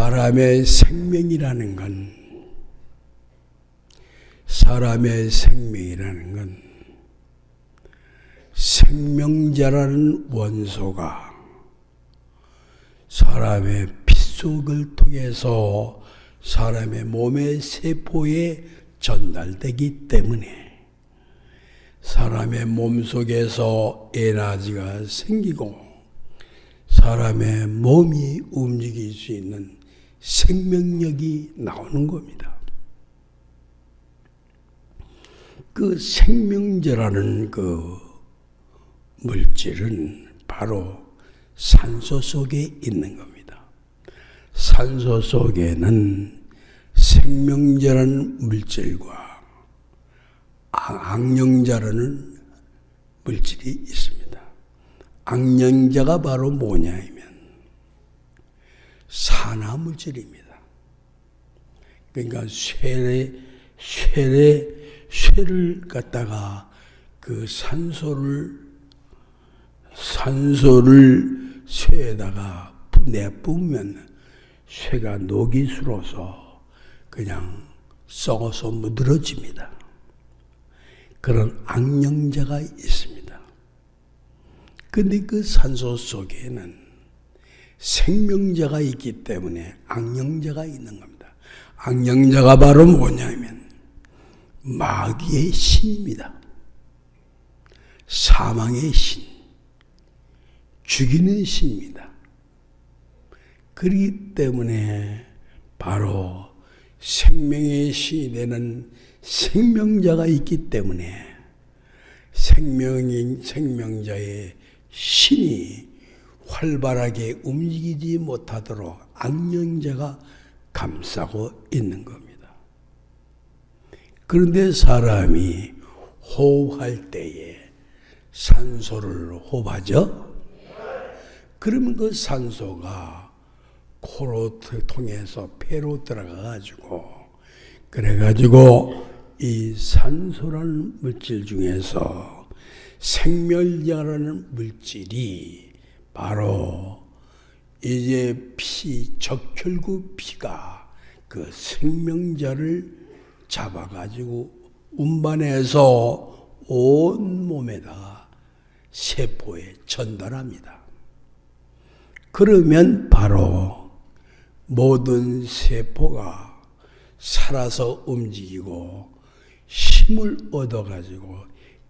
사람의 생명이라는 건 생명자라는 원소가 사람의 핏속을 통해서 사람의 몸의 세포에 전달되기 때문에 사람의 몸속에서 에너지가 생기고 사람의 몸이 움직일 수 있는 생명력이 나오는 겁니다. 그 생명제라는 그 물질은 바로 산소 속에 있는 겁니다. 산소 속에는 생명제라는 물질과 악령자라는 물질이 있습니다. 악령자가 바로 뭐냐면 산화물질입니다. 그러니까 쇠를 갖다가 그 산소를 쇠에다가 내뿜으면 쇠가 녹이 슬어서 그냥 썩어서 무드러집니다. 그런 악령자가 있습니다. 근데 그 산소 속에는 생명자가 있기 때문에 악령자가 있는 겁니다. 악령자가 바로 뭐냐면 마귀의 신입니다. 사망의 신, 죽이는 신입니다. 그렇기 때문에 바로 생명의 신이 되는 생명자가 있기 때문에 생명자의 신이 활발하게 움직이지 못하도록 악령자가 감싸고 있는 겁니다. 그런데 사람이 호흡할 때에 산소를 호흡하죠? 그러면 그 산소가 코로 통해서 폐로 들어가가지고 그래가지고 이 산소라는 물질 중에서 생멸자라는 물질이 바로 이제 적혈구 피가 그 생명자를 잡아가지고 운반해서 온 몸에다가 세포에 전달합니다. 그러면 바로 모든 세포가 살아서 움직이고 힘을 얻어가지고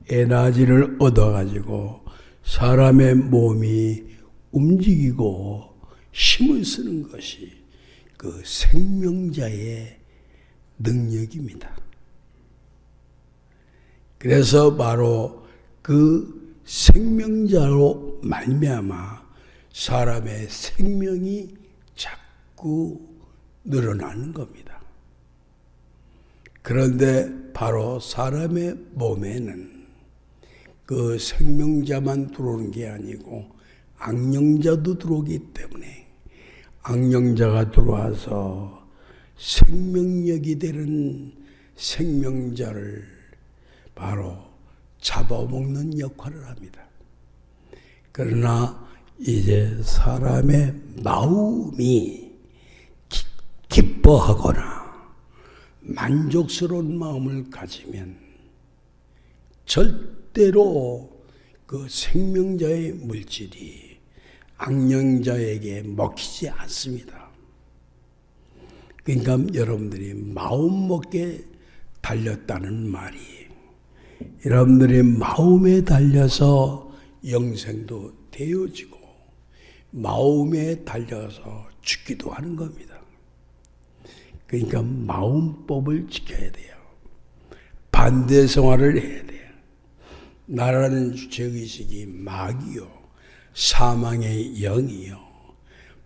에너지를 얻어가지고 사람의 몸이 움직이고 힘을 쓰는 것이 그 생명자의 능력입니다. 그래서 바로 그 생명자로 말미암아 사람의 생명이 자꾸 늘어나는 겁니다. 그런데 바로 사람의 몸에는 그 생명자만 들어오는 게 아니고 악령자도 들어오기 때문에 악령자가 들어와서 생명력이 되는 생명자를 바로 잡아먹는 역할을 합니다. 그러나 이제 사람의 마음이 기뻐하거나 만족스러운 마음을 가지면 절대로 그 생명자의 물질이 악령자에게 먹히지 않습니다. 그러니까 여러분들이 마음 먹게 달렸다는 말이 여러분들이 마음에 달려서 영생도 되어지고 마음에 달려서 죽기도 하는 겁니다. 그러니까 마음법을 지켜야 돼요. 반대 생활을 해야 돼요. 나라는 주체의식이 마귀요 사망의 영이요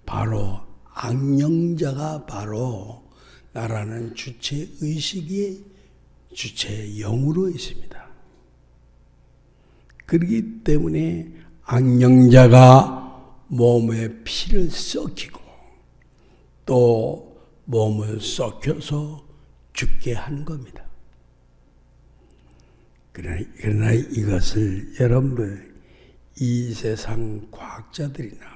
바로 악령자가 바로 나라는 주체의식이 주체의 영으로 있습니다. 그렇기 때문에 악령자가 몸에 피를 썩히고 또 몸을 썩혀서 죽게 하는 겁니다. 그러나 이것을 여러분들 이 세상 과학자들이나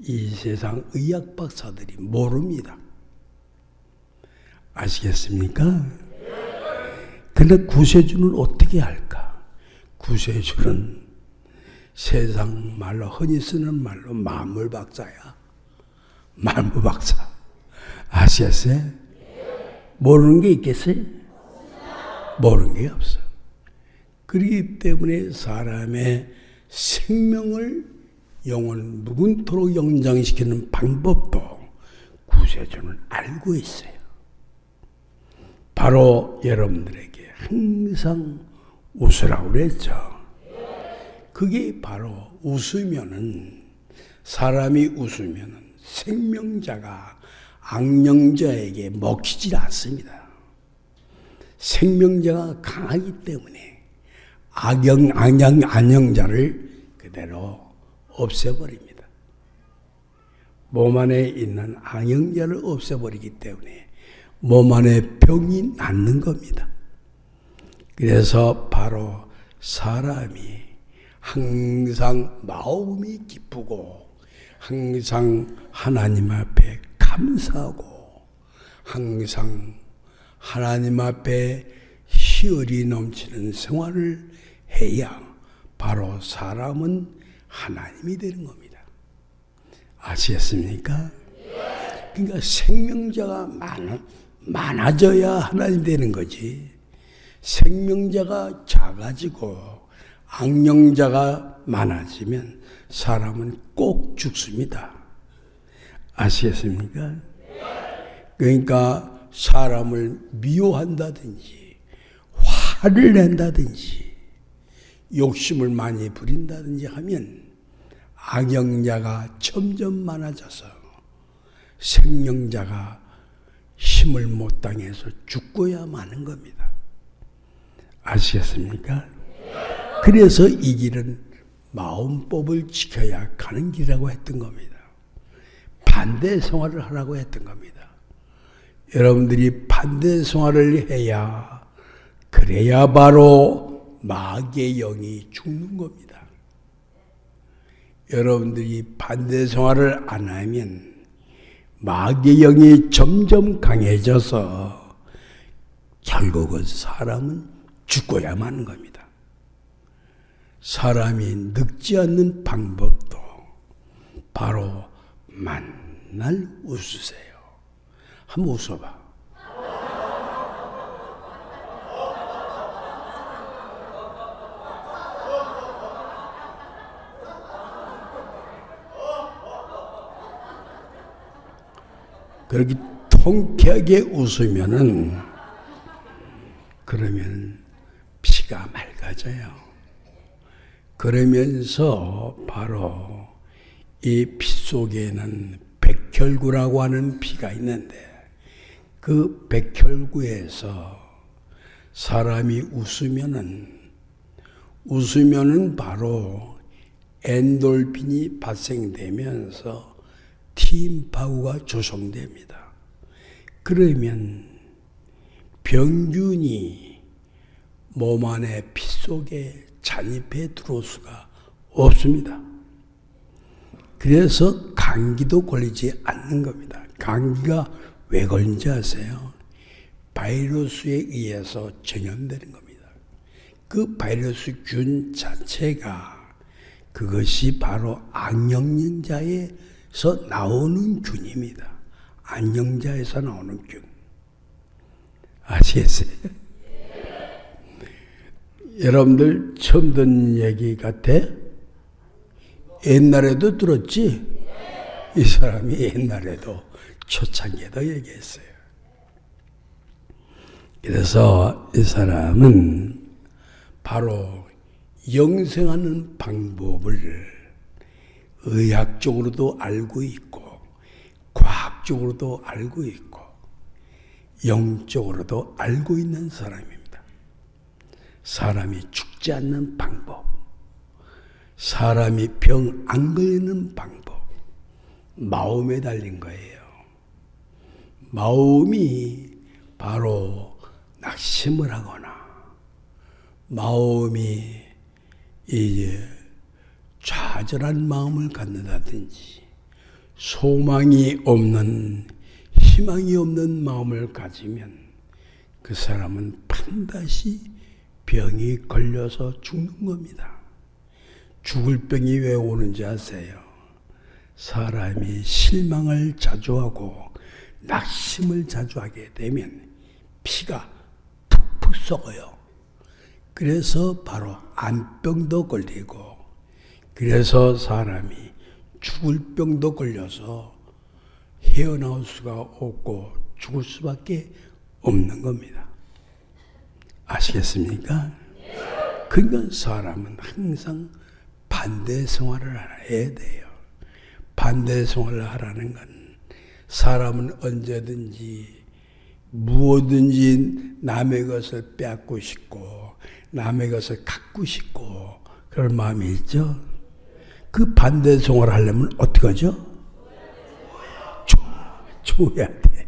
이 세상 의학 박사들이 모릅니다. 아시겠습니까? 그런데 구세주는 어떻게 할까? 구세주는 세상 말로 흔히 쓰는 말로 만물박사야. 만물박사. 아시겠어요? 모르는 게 있겠어요? 모르는 게 없어. 그렇기 때문에 사람의 생명을 영원 무궁토록 영장시키는 방법도 구세주는 알고 있어요. 바로 여러분들에게 항상 웃으라고 그랬죠. 그게 바로 웃으면은, 사람이 웃으면은 생명자가 악령자에게 먹히질 않습니다. 생명자가 강하기 때문에 안영자를 그대로 없애버립니다. 몸 안에 있는 안영자를 없애버리기 때문에 몸 안에 병이 낫는 겁니다. 그래서 바로 사람이 항상 마음이 기쁘고 항상 하나님 앞에 감사하고 항상 하나님 앞에 희열이 넘치는 생활을 해야 바로 사람은 하나님이 되는 겁니다. 아시겠습니까? 그러니까 생명자가 많아져야 하나님 되는 거지. 생명자가 작아지고 악령자가 많아지면 사람은 꼭 죽습니다. 아시겠습니까? 그러니까 사람을 미워한다든지 화를 낸다든지 욕심을 많이 부린다든지 하면 악령자가 점점 많아져서 생명자가 힘을 못 당해서 죽고야 마는 겁니다. 아시겠습니까? 그래서 이 길은 마음법을 지켜야 가는 길이라고 했던 겁니다. 반대 생활을 하라고 했던 겁니다. 여러분들이 반대 생활을 해야, 그래야 바로 마귀의 영이 죽는 겁니다. 여러분들이 반대 생활을 안 하면 마귀의 영이 점점 강해져서 결국은 사람은 죽고야 마는 겁니다. 사람이 늙지 않는 방법도 바로 만날 웃으세요. 한번 웃어봐. 그렇게 통쾌하게 웃으면은 그러면 피가 맑아져요. 그러면서 바로 이 피 속에는 백혈구라고 하는 피가 있는데 그 백혈구에서 사람이 웃으면은 바로 엔돌핀이 발생되면서 T임파구가 조성됩니다. 그러면 병균이 몸 안에 피 속에 잔입해 들어올 수가 없습니다. 그래서 감기도 걸리지 않는 겁니다. 감기가 왜 걸린지 아세요? 바이러스에 의해서 전염되는 겁니다. 그 바이러스 균 자체가 그것이 바로 안영자에서 나오는 균입니다. 안영자에서 나오는 균. 아시겠어요? 여러분들 처음 듣는 얘기 같아? 옛날에도 들었지? 이 사람이 옛날에도 초창기에도 얘기했어요. 그래서 이 사람은 바로 영생하는 방법을 의학적으로도 알고 있고 과학적으로도 알고 있고 영적으로도 알고 있는 사람입니다. 사람이 죽지 않는 방법, 사람이 병 안 걸리는 방법, 마음에 달린 거예요. 마음이 바로 낙심을 하거나 마음이 이제 좌절한 마음을 갖는다든지 소망이 없는, 희망이 없는 마음을 가지면 그 사람은 반드시 병이 걸려서 죽는 겁니다. 죽을 병이 왜 오는지 아세요? 사람이 실망을 자주 하고 낙심을 자주 하게 되면 피가 푹푹 썩어요. 그래서 바로 암병도 걸리고, 그래서 사람이 죽을 병도 걸려서 헤어나올 수가 없고 죽을 수밖에 없는 겁니다. 아시겠습니까? 그러니까 사람은 항상 반대 생활을 해야 돼요. 반대 생활을 하라는 건 사람은 언제든지 무엇든지 남의 것을 빼앗고 싶고 남의 것을 갖고 싶고 그럴 마음이 있죠. 그 반대 생활을 하려면 어떻게 하죠? 줘야 돼.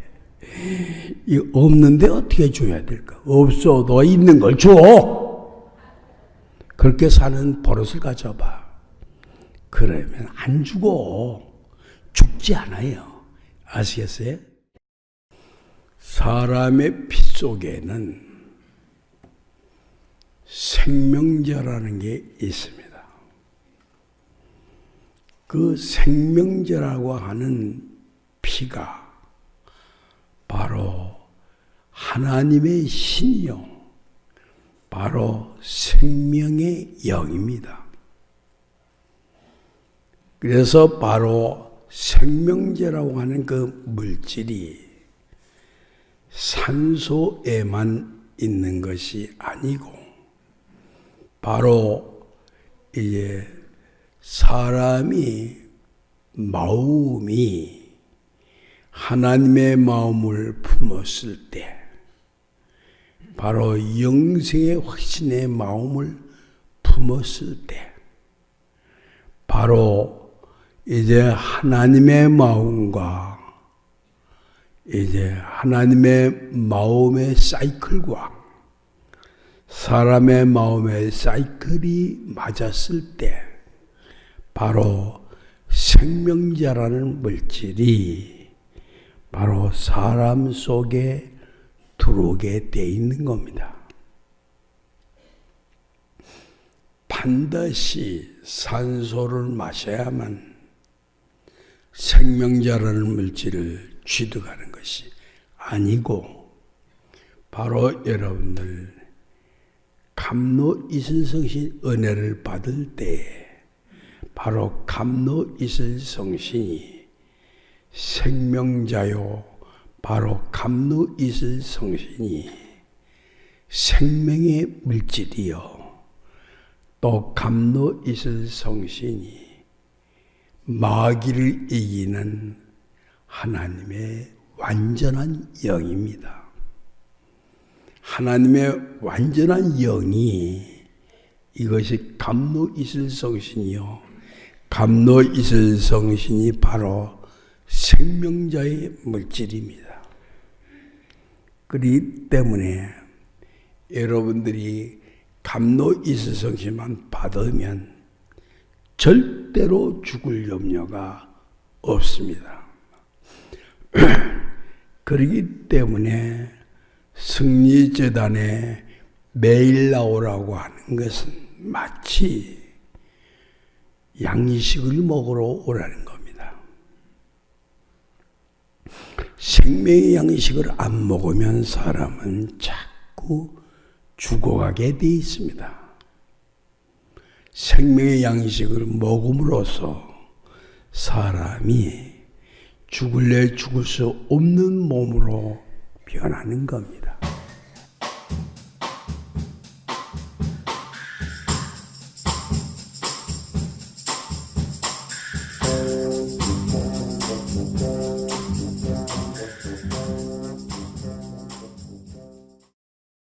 이 없는데 어떻게 줘야 될까? 없어. 너 있는 걸 줘. 그렇게 사는 버릇을 가져봐. 그러면 안 죽어. 죽지 않아요. 아시겠어요? 사람의 피 속에는 생명제라는 게 있습니다. 그 생명제라고 하는 피가 바로 하나님의 신이요, 바로 생명의 영입니다. 그래서 바로 생명제라고 하는 그 물질이 산소에만 있는 것이 아니고 바로 이제 사람이 마음이 하나님의 마음을 품었을 때, 바로 영생의 확신의 마음을 품었을 때, 바로 이제 하나님의 마음과 이제 하나님의 마음의 사이클과 사람의 마음의 사이클이 맞았을 때, 바로 생명자라는 물질이 바로 사람 속에 들어오게 돼 있는 겁니다. 반드시 산소를 마셔야만 생명자라는 물질을 취득하는 것이 아니고, 바로 여러분들 감로이슬성신 은혜를 받을 때 바로 감로이슬성신이 생명자요, 바로 감로이슬성신이 생명의 물질이요, 또 감로이슬성신이 마귀를 이기는 하나님의 완전한 영입니다. 하나님의 완전한 영이, 이것이 감로이슬성신이요, 감로이슬성신이 바로 생명자의 물질입니다. 그렇기 때문에 여러분들이 감로이슬성신만 받으면 절대로 죽을 염려가 없습니다. 그렇기 때문에 승리제단에 매일 나오라고 하는 것은 마치 양식을 먹으러 오라는 겁니다. 생명의 양식을 안 먹으면 사람은 자꾸 죽어가게 돼 있습니다. 생명의 양식을 먹음으로써 사람이 죽을래 죽을 수 없는 몸으로 변하는 겁니다.